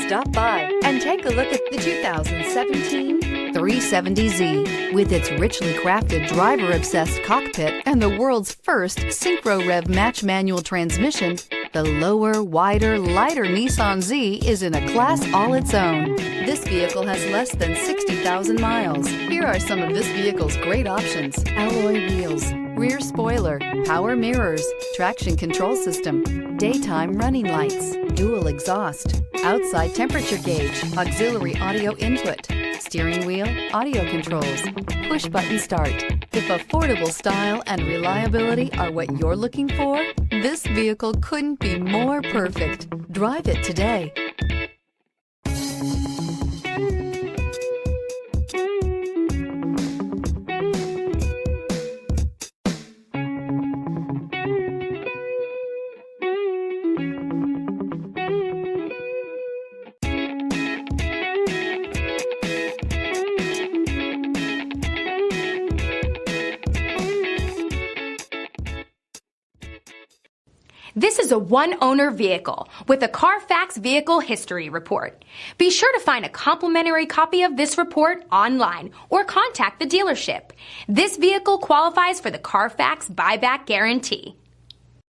Stop by and take a look at the 2017 370Z. With its richly crafted driver-obsessed cockpit and the world's first synchro-rev match manual transmission, the lower, wider, lighter Nissan Z is in a class all its own. This vehicle has less than 60,000 miles. Here are some of this vehicle's great options: alloy wheels, rear spoiler, power mirrors, traction control system, daytime running lights, dual exhaust, outside temperature gauge, auxiliary audio input, steering wheel audio controls, push button start. If affordable style and reliability are what you're looking for, this vehicle couldn't be more perfect. Drive it today. This is a one-owner vehicle with a Carfax Vehicle History Report. Be sure to find a complimentary copy of this report online or contact the dealership. This vehicle qualifies for the Carfax Buyback Guarantee.